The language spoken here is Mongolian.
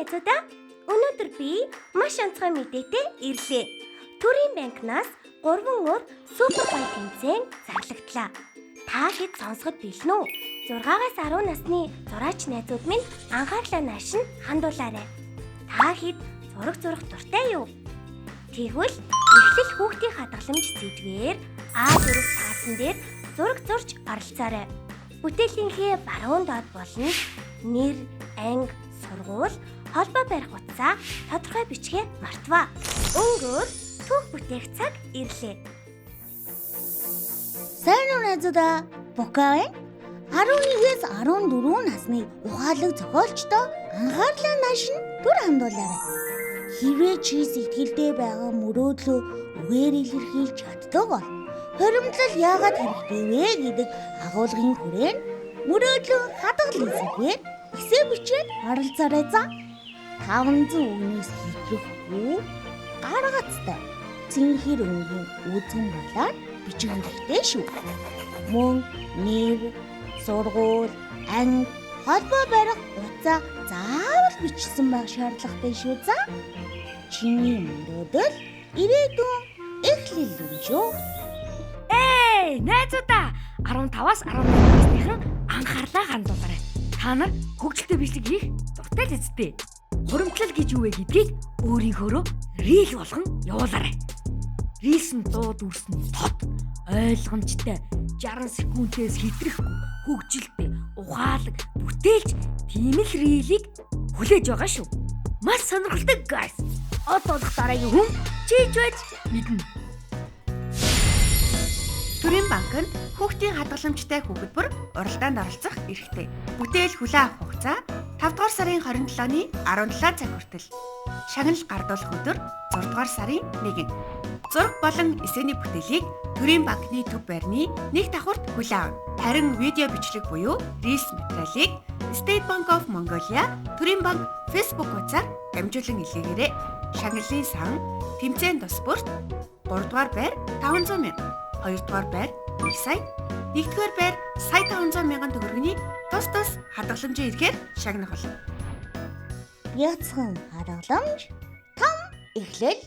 найзуудаа, өнөөдөр би маш онцгой мэдээтэй ирлээ. Төрийн банкнаас 3 өөр супер гоё тэмцээн зарлагдлаа. Та хэд сонсоход бэлэн үү? 6-аас 10 насны зураач найзууд минь анхаарлаа наашин хандуулаарай. Та хэд зураг дуртай юу? Тэгвэл эхлэл хүүхдийн хадгаламж сэдвээр А4 цаасан дээр зураг зурж оролцоорой. Бүтээлийнхээ баруун доод болно нэр, анги, сургууль, холбоо барих утсаа тодорхой бичгээ мартваа. Өнгөөр түүх бүтээх цаг ирлээ. Сайн уу найзуудаа? Букавэ 11-ээс 14 насны ухаалаг зохиолчдоо анхаарлаа наашин түр хандуулаарай. Хэрвээ чи сэтгэлдээ байгаа мөрөөдлөө үгээр илэрхийлж чаддаг бол хоримтлал яагаад хэрэгтэй вэ гэдэг агуулгын хүрээнд мөрөөдлөө хадгалын сэдвээр эсээ бичээд оролцоорой за. 500 үгнээс хэтрэхгүй гаргацтай цэнхэр өнгийн үүсгэн болоод бичих хэрэгтэй шүү. Мөн нэр, сургууль, анги, холбоо барих утсаа заавал бичсэн байх шаардлагатай шүү за. Чиний мөрөөдөл ирээдүйн эхлэл юм шүү. Найзуудаа 15-аас 18 насныхан анхаарлаа хандуулаарай. Та нар хөгжилтэй бичлэг хийх дуртай л эцтэй. Хуримтлал гэж юу вэ гэдгийг өөрийнхөөрөө рил болгон явуулаарай. Рилс нь дууд үрсний тод, ойлгомжтой, 60 секундээс хэтрэхгүй, хөгжилтэй, ухаалаг, бүтээлч тийм л рилийг хүлээж байгаа шүү. Маш сонирхолтой guys. Од болох дараагийн хүн чийж байж мэднэ. Төрийн банкнд хүүхдийн хадгаламжтай хүүхэд бүр уралдаанд оролцох эрхтэй. Бүтээл хүлээн авах хугацаа 5 дугаар сарын 27-ны 17 цаг хүртэл. Шагнал гардуулах өдөр 6 дугаар сарын 1. Зураг болон эсэний бүтээлийг Төрийн банкны төв байрны нэг давхурт хүлээн авна. Харин видео бичлэг буюу Reels материалыг State Bank of Mongolia Төрийн банк Facebook хуудасаар дамжуулан илгээгээрэй. Шагналын сан, тэмцээн тус бүрт 3 дугаар байр 500 мянга, 2 дугаар байр 1 сая, 1 дугаар байр сая 500 мянган төгрөгийн тус хадгаламжийн эрхээр шагнах болно. Яцхан хадгаламж том эхлэл